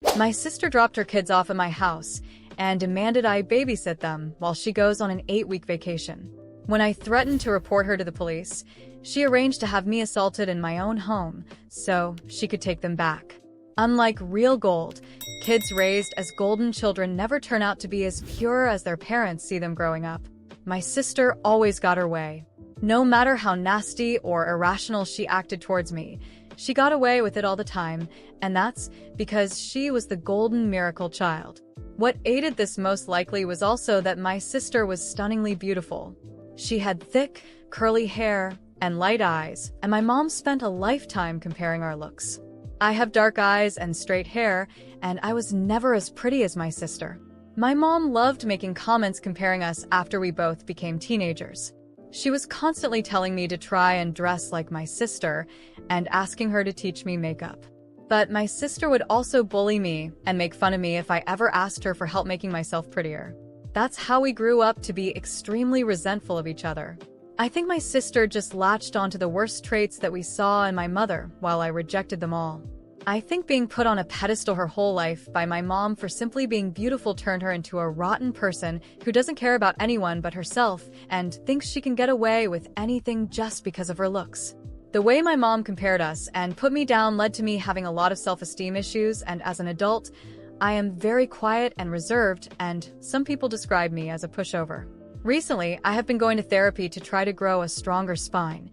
My sister dropped her kids off at my house and demanded I babysit them while she goes on an 8-week vacation. When I threatened to report her to the police, she arranged to have me assaulted in my own home so she could take them back. Unlike real gold, kids raised as golden children never turn out to be as pure as their parents see them growing up. My sister always got her way. No matter how nasty or irrational she acted towards me, she got away with it all the time, and that's because she was the golden miracle child. What aided this most likely was also that my sister was stunningly beautiful. She had thick, curly hair and light eyes, and my mom spent a lifetime comparing our looks. I have dark eyes and straight hair, and I was never as pretty as my sister. My mom loved making comments comparing us after we both became teenagers. She was constantly telling me to try and dress like my sister and asking her to teach me makeup. But my sister would also bully me and make fun of me if I ever asked her for help making myself prettier. That's how we grew up to be extremely resentful of each other. I think my sister just latched onto the worst traits that we saw in my mother while I rejected them all. I think being put on a pedestal her whole life by my mom for simply being beautiful turned her into a rotten person who doesn't care about anyone but herself and thinks she can get away with anything just because of her looks. The way my mom compared us and put me down led to me having a lot of self-esteem issues, and as an adult, I am very quiet and reserved, and some people describe me as a pushover. Recently, I have been going to therapy to try to grow a stronger spine,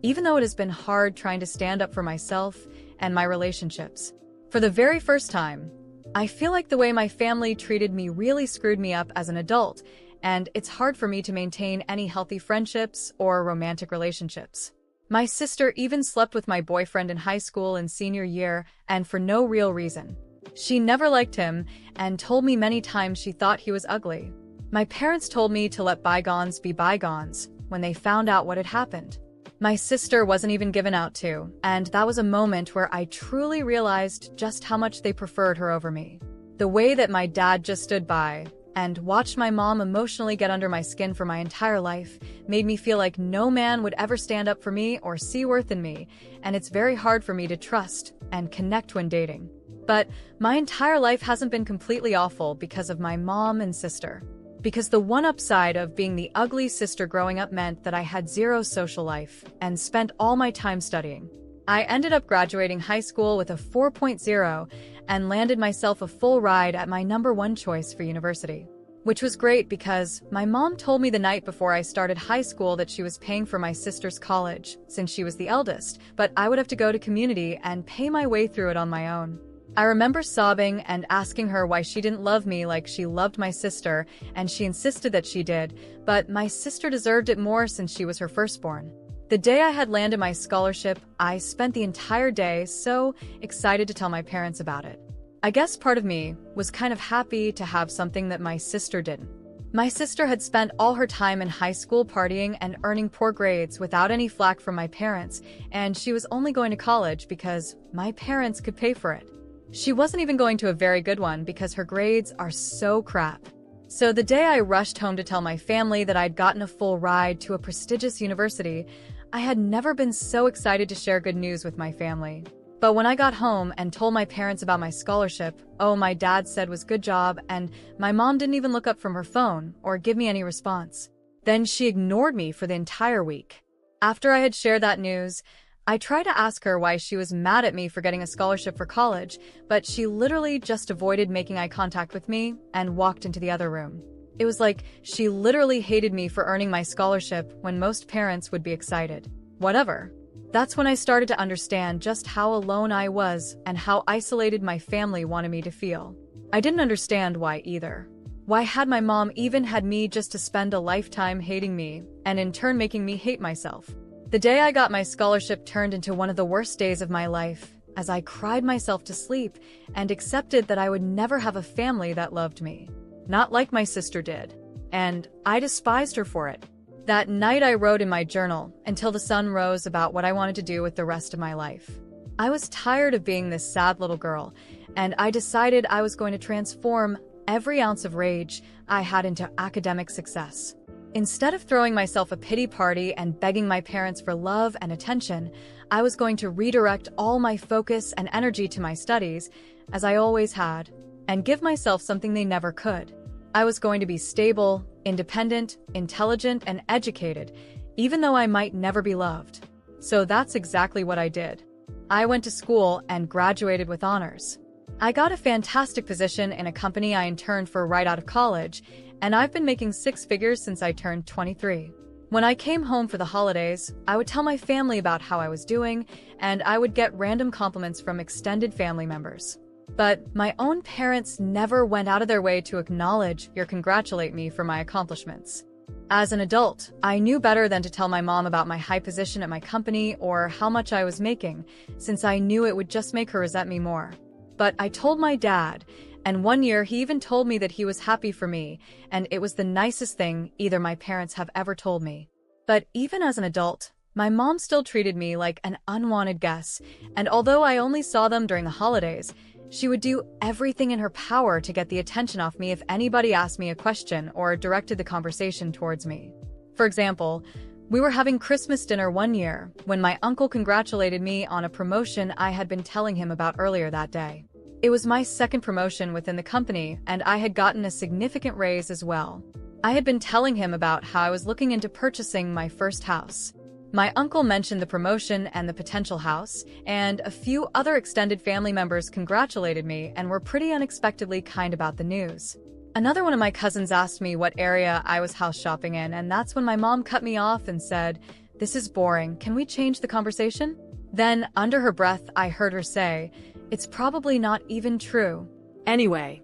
even though it has been hard trying to stand up for myself and my relationships. For the very first time, I feel like the way my family treated me really screwed me up as an adult, and it's hard for me to maintain any healthy friendships or romantic relationships. My sister even slept with my boyfriend in high school in senior year, and for no real reason. She never liked him and told me many times she thought he was ugly. My parents told me to let bygones be bygones when they found out what had happened. My sister wasn't even given out to, and that was a moment where I truly realized just how much they preferred her over me. The way that my dad just stood by and watched my mom emotionally get under my skin for my entire life made me feel like no man would ever stand up for me or see worth in me, and it's very hard for me to trust and connect when dating. But my entire life hasn't been completely awful because of my mom and sister. Because the one upside of being the ugly sister growing up meant that I had zero social life and spent all my time studying. I ended up graduating high school with a 4.0 and landed myself a full ride at my #1 choice for university. Which was great because my mom told me the night before I started high school that she was paying for my sister's college since she was the eldest, but I would have to go to community and pay my way through it on my own. I remember sobbing and asking her why she didn't love me like she loved my sister, and she insisted that she did, but my sister deserved it more since she was her firstborn. The day I had landed my scholarship, I spent the entire day so excited to tell my parents about it. I guess part of me was kind of happy to have something that my sister didn't. My sister had spent all her time in high school partying and earning poor grades without any flack from my parents, and she was only going to college because my parents could pay for it. She wasn't even going to a very good one because her grades are so crap. So the day I rushed home to tell my family that I'd gotten a full ride to a prestigious university, I had never been so excited to share good news with my family. But when I got home and told my parents about my scholarship, oh, my dad said was good job, and my mom didn't even look up from her phone or give me any response. Then she ignored me for the entire week. After I had shared that news, I tried to ask her why she was mad at me for getting a scholarship for college, but she literally just avoided making eye contact with me and walked into the other room. It was like she literally hated me for earning my scholarship when most parents would be excited. Whatever. That's when I started to understand just how alone I was and how isolated my family wanted me to feel. I didn't understand why either. Why had my mom even had me just to spend a lifetime hating me and in turn making me hate myself? The day I got my scholarship turned into one of the worst days of my life, as I cried myself to sleep and accepted that I would never have a family that loved me. Not like my sister did. And I despised her for it. That night I wrote in my journal until the sun rose about what I wanted to do with the rest of my life. I was tired of being this sad little girl, and I decided I was going to transform every ounce of rage I had into academic success. Instead of throwing myself a pity party and begging my parents for love and attention, I was going to redirect all my focus and energy to my studies, as I always had, and give myself something they never could. I was going to be stable, independent, intelligent, and educated, even though I might never be loved. So that's exactly what I did. I went to school and graduated with honors. I got a fantastic position in a company I interned for right out of college, and I've been making six figures since I turned 23. When I came home for the holidays, I would tell my family about how I was doing, and I would get random compliments from extended family members. But my own parents never went out of their way to acknowledge or congratulate me for my accomplishments. As an adult, I knew better than to tell my mom about my high position at my company or how much I was making, since I knew it would just make her resent me more. But I told my dad, and one year he even told me that he was happy for me, and it was the nicest thing either my parents have ever told me. But even as an adult, my mom still treated me like an unwanted guest, and although I only saw them during the holidays, she would do everything in her power to get the attention off me if anybody asked me a question or directed the conversation towards me. For example, we were having Christmas dinner one year when my uncle congratulated me on a promotion I had been telling him about earlier that day. It was my second promotion within the company, and I had gotten a significant raise as well. I had been telling him about how I was looking into purchasing my first house. My uncle mentioned the promotion and the potential house, and a few other extended family members congratulated me and were pretty unexpectedly kind about the news. Another one of my cousins asked me what area I was house shopping in, and that's when my mom cut me off and said, "This is boring, can we change the conversation?" Then, under her breath, I heard her say, "It's probably not even true." Anyway,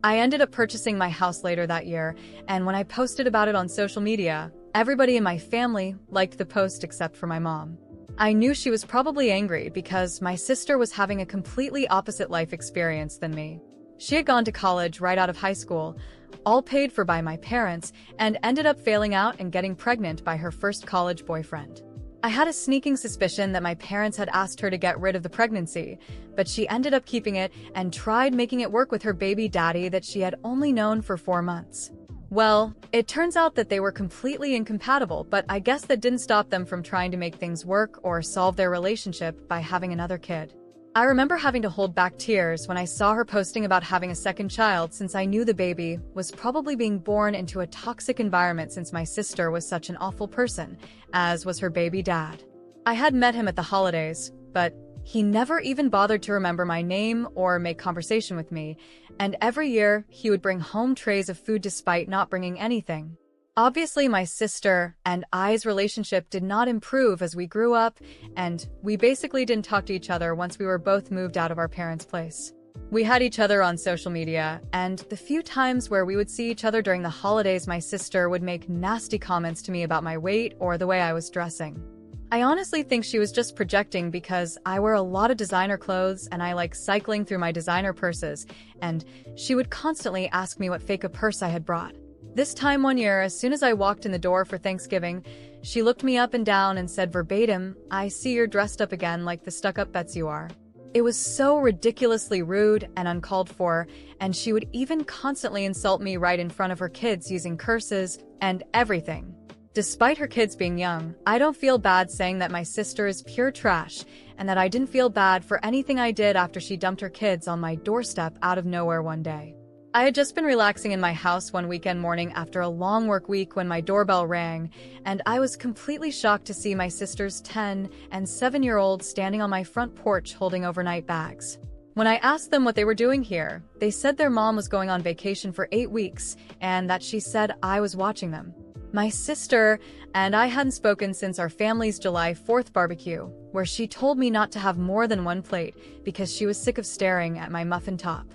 I ended up purchasing my house later that year, and when I posted about it on social media, everybody in my family liked the post except for my mom. I knew she was probably angry because my sister was having a completely opposite life experience than me. She had gone to college right out of high school, all paid for by my parents, and ended up failing out and getting pregnant by her first college boyfriend. I had a sneaking suspicion that my parents had asked her to get rid of the pregnancy, but she ended up keeping it and tried making it work with her baby daddy that she had only known for 4 months. Well, it turns out that they were completely incompatible, but I guess that didn't stop them from trying to make things work or solve their relationship by having another kid. I remember having to hold back tears when I saw her posting about having a second child, since I knew the baby was probably being born into a toxic environment since my sister was such an awful person, as was her baby dad. I had met him at the holidays, but he never even bothered to remember my name or make conversation with me, and every year he would bring home trays of food despite not bringing anything. Obviously, my sister and I's relationship did not improve as we grew up, and we basically didn't talk to each other once we were both moved out of our parents' place. We had each other on social media, and the few times where we would see each other during the holidays, my sister would make nasty comments to me about my weight or the way I was dressing. I honestly think she was just projecting because I wear a lot of designer clothes and I like cycling through my designer purses, and she would constantly ask me what fake a purse I had brought. This time one year, as soon as I walked in the door for Thanksgiving, she looked me up and down and said verbatim, "I see you're dressed up again like the stuck-up Bets you are." It was so ridiculously rude and uncalled for, and she would even constantly insult me right in front of her kids using curses and everything. Despite her kids being young, I don't feel bad saying that my sister is pure trash and that I didn't feel bad for anything I did after she dumped her kids on my doorstep out of nowhere one day. I had just been relaxing in my house one weekend morning after a long work week when my doorbell rang, and I was completely shocked to see my sister's 10- and 7-year-olds standing on my front porch holding overnight bags. When I asked them what they were doing here, they said their mom was going on vacation for 8 weeks and that she said I was watching them. My sister and I hadn't spoken since our family's July 4th barbecue, where she told me not to have more than one plate because she was sick of staring at my muffin top.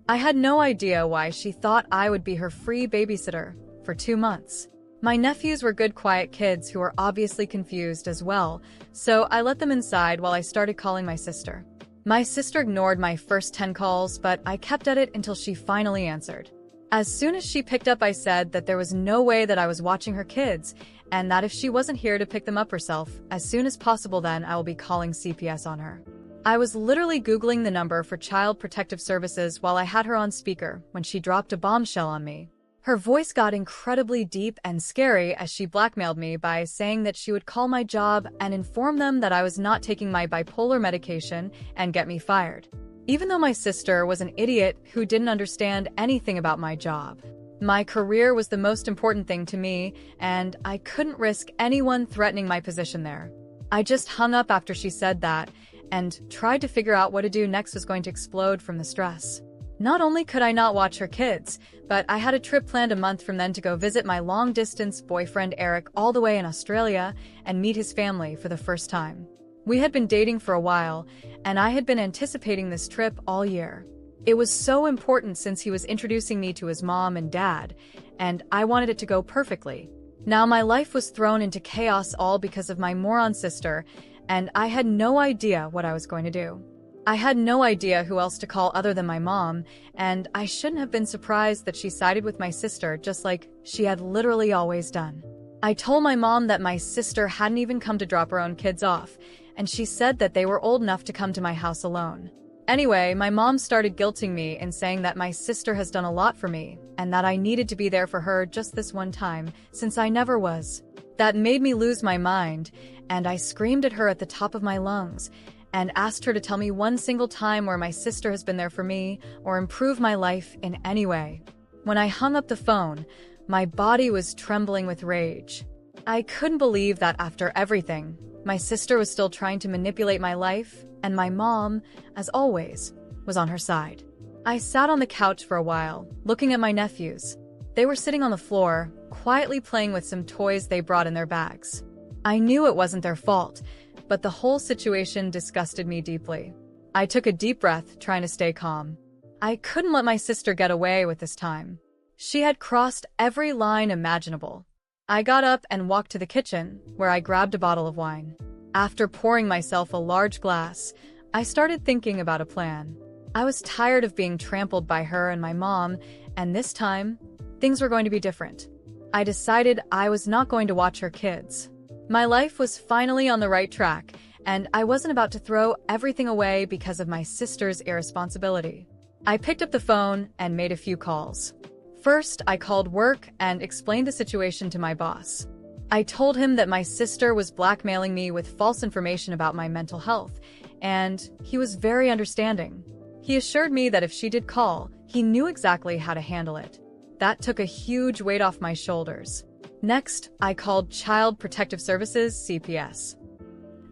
I had no idea why she thought I would be her free babysitter for 2 months. My nephews were good, quiet kids who were obviously confused as well, so I let them inside while I started calling my sister. My sister ignored my first 10 calls, but I kept at it until she finally answered. As soon as she picked up, I said that there was no way that I was watching her kids, and that if she wasn't here to pick them up herself, as soon as possible, then I will be calling CPS on her. I was literally Googling the number for Child Protective Services while I had her on speaker when she dropped a bombshell on me. Her voice got incredibly deep and scary as she blackmailed me by saying that she would call my job and inform them that I was not taking my bipolar medication and get me fired. even though my sister was an idiot who didn't understand anything about my job. My career was the most important thing to me, and I couldn't risk anyone threatening my position there. I just hung up after she said that, and tried to figure out what to do next was going to explode from the stress. Not only could I not watch her kids, but I had a trip planned a month from then to go visit my long-distance boyfriend Eric all the way in Australia and meet his family for the first time. We had been dating for a while, and I had been anticipating this trip all year. It was so important since he was introducing me to his mom and dad, and I wanted it to go perfectly. Now my life was thrown into chaos all because of my moron sister, and I had no idea what I was going to do. I had no idea who else to call other than my mom, and I shouldn't have been surprised that she sided with my sister just like she had literally always done. I told my mom that my sister hadn't even come to drop her own kids off, and she said that they were old enough to come to my house alone. Anyway, my mom started guilting me and saying that my sister has done a lot for me, and that I needed to be there for her just this one time, since I never was. That made me lose my mind, and I screamed at her at the top of my lungs, and asked her to tell me one single time where my sister has been there for me or improved my life in any way. When I hung up the phone, my body was trembling with rage. I couldn't believe that after everything, my sister was still trying to manipulate my life, and my mom, as always, was on her side. I sat on the couch for a while, looking at my nephews. They were sitting on the floor, quietly playing with some toys they brought in their bags. I knew it wasn't their fault, but the whole situation disgusted me deeply. I took a deep breath, trying to stay calm. I couldn't let my sister get away with this time. She had crossed every line imaginable. I got up and walked to the kitchen, where I grabbed a bottle of wine. After pouring myself a large glass, I started thinking about a plan. I was tired of being trampled by her and my mom, and this time, things were going to be different. I decided I was not going to watch her kids. My life was finally on the right track, and I wasn't about to throw everything away because of my sister's irresponsibility. I picked up the phone and made a few calls. First, I called work and explained the situation to my boss. I told him that my sister was blackmailing me with false information about my mental health, and he was very understanding. He assured me that if she did call, he knew exactly how to handle it. That took a huge weight off my shoulders. Next, I called Child Protective Services, CPS.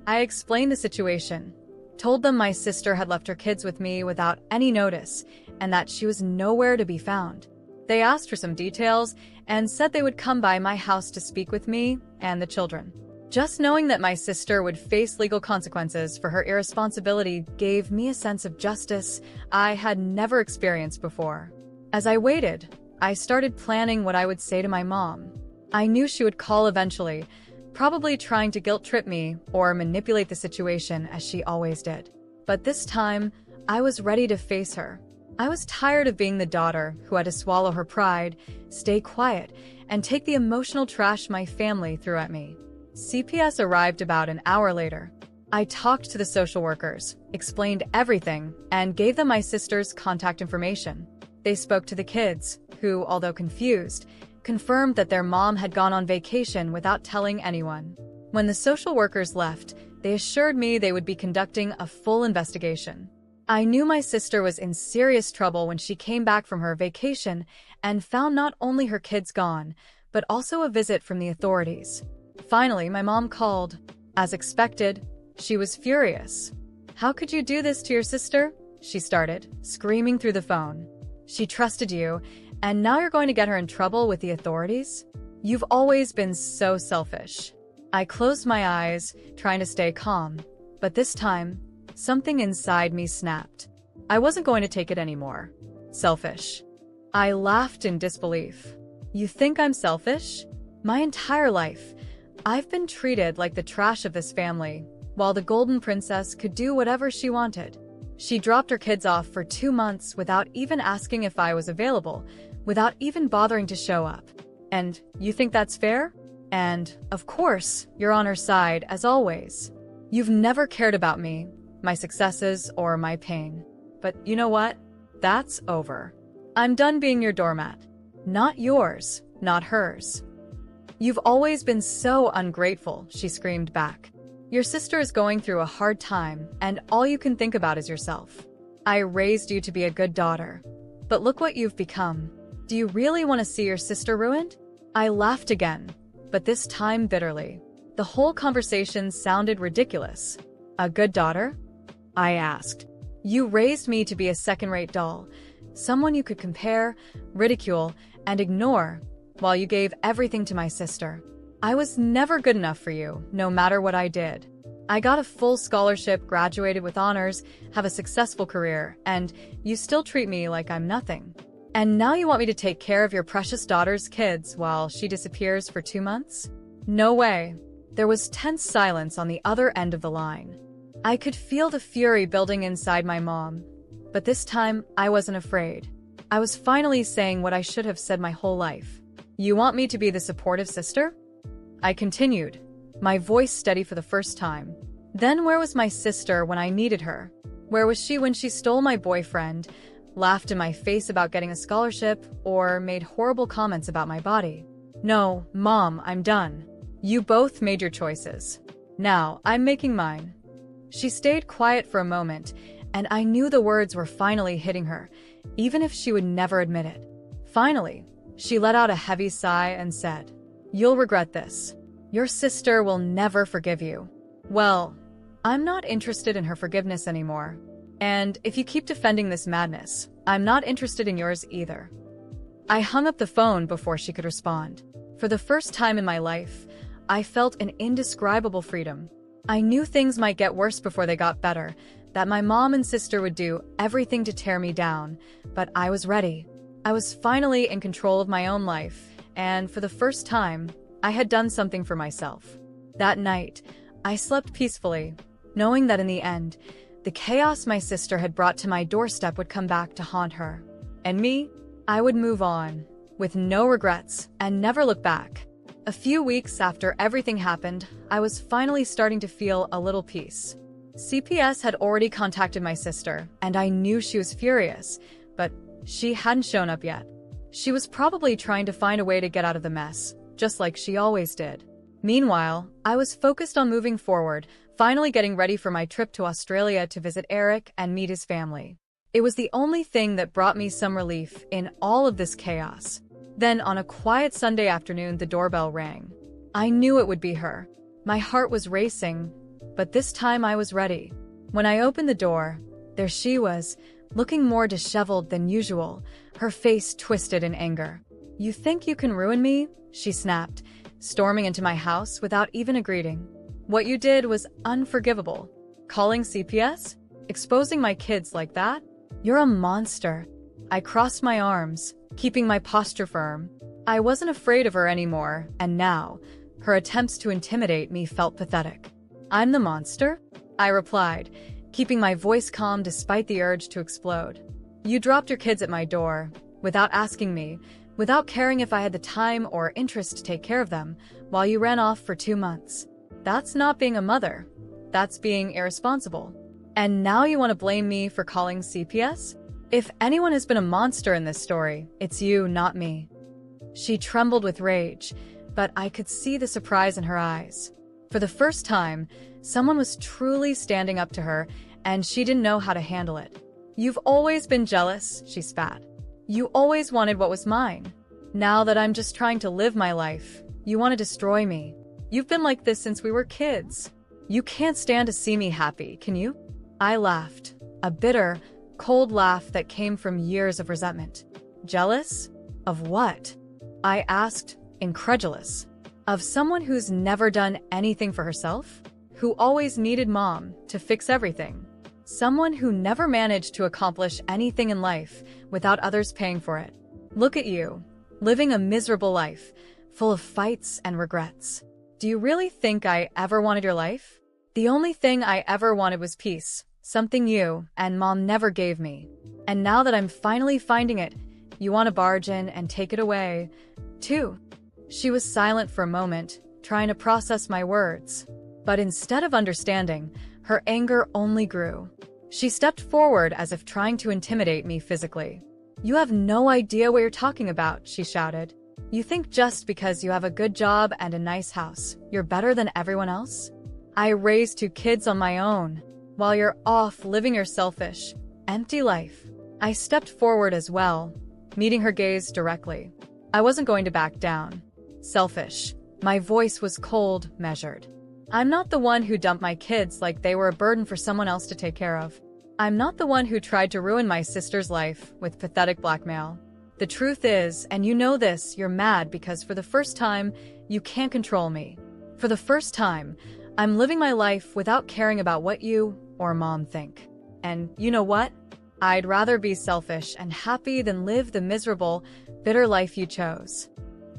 I explained the situation, told them my sister had left her kids with me without any notice, and that she was nowhere to be found. They asked for some details and said they would come by my house to speak with me and the children. Just knowing that my sister would face legal consequences for her irresponsibility gave me a sense of justice I had never experienced before. As I waited, I started planning what I would say to my mom. I knew she would call eventually, probably trying to guilt-trip me or manipulate the situation as she always did. But this time, I was ready to face her. I was tired of being the daughter who had to swallow her pride, stay quiet, and take the emotional trash my family threw at me. CPS arrived about an hour later. I talked to the social workers, explained everything, and gave them my sister's contact information. They spoke to the kids, who, although confused, confirmed that their mom had gone on vacation without telling anyone. When the social workers left, they assured me they would be conducting a full investigation. I knew my sister was in serious trouble when she came back from her vacation and found not only her kids gone, but also a visit from the authorities. Finally, my mom called. As expected, she was furious. "How could you do this to your sister?" she started, screaming through the phone. "She trusted you, and now you're going to get her in trouble with the authorities? You've always been so selfish." I closed my eyes, trying to stay calm, but this time, something inside me snapped. I wasn't going to take it anymore. Selfish. I laughed in disbelief. "You think I'm selfish? My entire life, I've been treated like the trash of this family, while the Golden Princess could do whatever she wanted. She dropped her kids off for 2 months without even asking if I was available, without even bothering to show up. And you think that's fair? And, of course, you're on her side, as always. You've never cared about me, my successes, or my pain. But you know what? That's over. I'm done being your doormat. Not yours, not hers." "You've always been so ungrateful," she screamed back. "Your sister is going through a hard time, and all you can think about is yourself. I raised you to be a good daughter. But look what you've become. Do you really want to see your sister ruined? I laughed again, but this time bitterly. The whole conversation sounded ridiculous. A good daughter? I asked. You raised me to be a second-rate doll, someone you could compare, ridicule, and ignore, while you gave everything to my sister. I was never good enough for you, no matter what I did. I got a full scholarship, graduated with honors, have a successful career, and you still treat me like I'm nothing. And now you want me to take care of your precious daughter's kids while she disappears for 2 months? No way. There was tense silence on the other end of the line. I could feel the fury building inside my mom, but this time I wasn't afraid. I was finally saying what I should have said my whole life. You want me to be the supportive sister? I continued, my voice steady for the first time. Then where was my sister when I needed her? Where was she when she stole my boyfriend, laughed in my face about getting a scholarship, or made horrible comments about my body? No, Mom, I'm done. You both made your choices. Now, I'm making mine. She stayed quiet for a moment, and I knew the words were finally hitting her, even if she would never admit it. Finally, she let out a heavy sigh and said, You'll regret this. Your sister will never forgive you. Well, I'm not interested in her forgiveness anymore. And if you keep defending this madness, I'm not interested in yours either. I hung up the phone before she could respond. For the first time in my life, I felt an indescribable freedom. I knew things might get worse before they got better, that my mom and sister would do everything to tear me down, but I was ready. I was finally in control of my own life, and for the first time, I had done something for myself. That night, I slept peacefully, knowing that in the end, the chaos my sister had brought to my doorstep would come back to haunt her. And me, I would move on, with no regrets, and never look back. A few weeks after everything happened, I was finally starting to feel a little peace. CPS had already contacted my sister, and I knew she was furious, but she hadn't shown up yet. She was probably trying to find a way to get out of the mess, just like she always did. Meanwhile, I was focused on moving forward, finally getting ready for my trip to Australia to visit Eric and meet his family. It was the only thing that brought me some relief in all of this chaos. Then, on a quiet Sunday afternoon, the doorbell rang. I knew it would be her. My heart was racing, but this time I was ready. When I opened the door, there she was, looking more disheveled than usual, her face twisted in anger. You think you can ruin me? She snapped, storming into my house without even a greeting. What you did was unforgivable. Calling CPS? Exposing my kids like that? You're a monster. I crossed my arms, keeping my posture firm. I wasn't afraid of her anymore, and now, her attempts to intimidate me felt pathetic. I'm the monster? I replied, keeping my voice calm despite the urge to explode. You dropped your kids at my door, without asking me, without caring if I had the time or interest to take care of them, while you ran off for 2 months. That's not being a mother. That's being irresponsible. And now you want to blame me for calling CPS? If anyone has been a monster in this story, it's you, not me. She trembled with rage, but I could see the surprise in her eyes. For the first time, someone was truly standing up to her, and she didn't know how to handle it. You've always been jealous, she spat. You always wanted what was mine. Now that I'm just trying to live my life, you want to destroy me. You've been like this since we were kids. You can't stand to see me happy, can you? I laughed, a bitter, cold laugh that came from years of resentment. Jealous? Of what? I asked, incredulous. Of someone who's never done anything for herself? Who always needed mom to fix everything? Someone who never managed to accomplish anything in life without others paying for it. Look at you, living a miserable life, full of fights and regrets. Do you really think I ever wanted your life? The only thing I ever wanted was peace, something you and mom never gave me. And now that I'm finally finding it, you want to barge in and take it away, too. She was silent for a moment, trying to process my words. But instead of understanding, her anger only grew. She stepped forward as if trying to intimidate me physically. You have no idea what you're talking about, she shouted. You think just because you have a good job and a nice house, you're better than everyone else? I raised 2 kids on my own, while you're off living your selfish empty life. I stepped forward as well, meeting her gaze directly. I wasn't going to back down. Selfish. My voice was cold, measured. I'm not the one who dumped my kids like they were a burden for someone else to take care of. I'm not the one who tried to ruin my sister's life with pathetic blackmail. The truth is, and you know this, you're mad because for the first time, you can't control me. For the first time, I'm living my life without caring about what you or Mom think. And you know what? I'd rather be selfish and happy than live the miserable, bitter life you chose.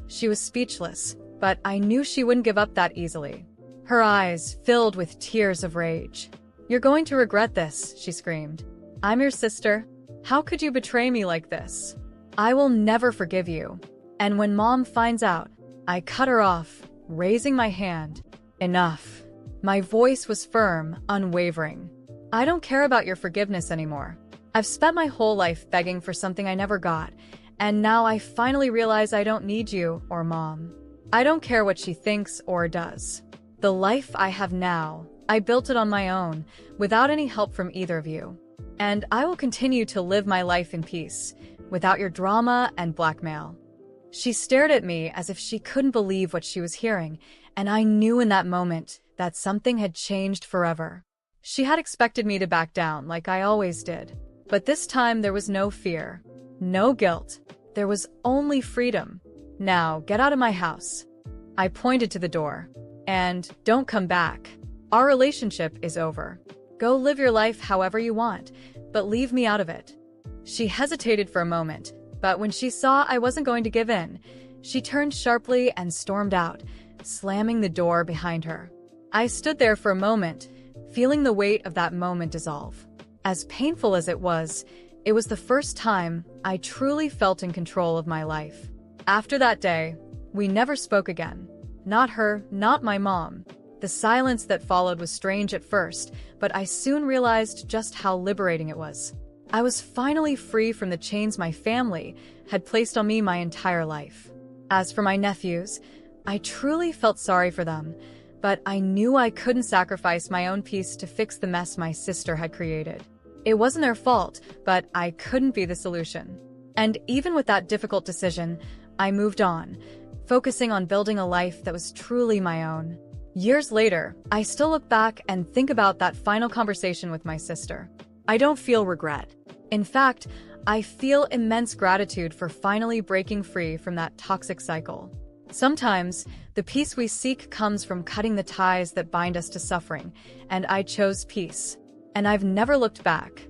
She was speechless, but I knew she wouldn't give up that easily. Her eyes filled with tears of rage. "You're going to regret this," she screamed. "I'm your sister. How could you betray me like this? I will never forgive you." And when Mom finds out, I cut her off, raising my hand. "Enough." My voice was firm, unwavering. "I don't care about your forgiveness anymore. I've spent my whole life begging for something I never got, and now I finally realize I don't need you or Mom. I don't care what she thinks or does. The life I have now, I built it on my own, without any help from either of you. And I will continue to live my life in peace, without your drama and blackmail." She stared at me as if she couldn't believe what she was hearing, and I knew in that moment that something had changed forever. She had expected me to back down like I always did. But this time there was no fear, no guilt. There was only freedom. "Now, get out of my house." I pointed to the door. "And don't come back. Our relationship is over. Go live your life however you want, but leave me out of it." She hesitated for a moment, but when she saw I wasn't going to give in, she turned sharply and stormed out, slamming the door behind her. I stood there for a moment, feeling the weight of that moment dissolve. As painful as it was the first time I truly felt in control of my life. After that day, we never spoke again. Not her, not my mom. The silence that followed was strange at first, but I soon realized just how liberating it was. I was finally free from the chains my family had placed on me my entire life. As for my nephews, I truly felt sorry for them, but I knew I couldn't sacrifice my own peace to fix the mess my sister had created. It wasn't their fault, but I couldn't be the solution. And even with that difficult decision, I moved on, focusing on building a life that was truly my own. Years later, I still look back and think about that final conversation with my sister. I don't feel regret. In fact, I feel immense gratitude for finally breaking free from that toxic cycle. Sometimes, the peace we seek comes from cutting the ties that bind us to suffering, and I chose peace. And I've never looked back.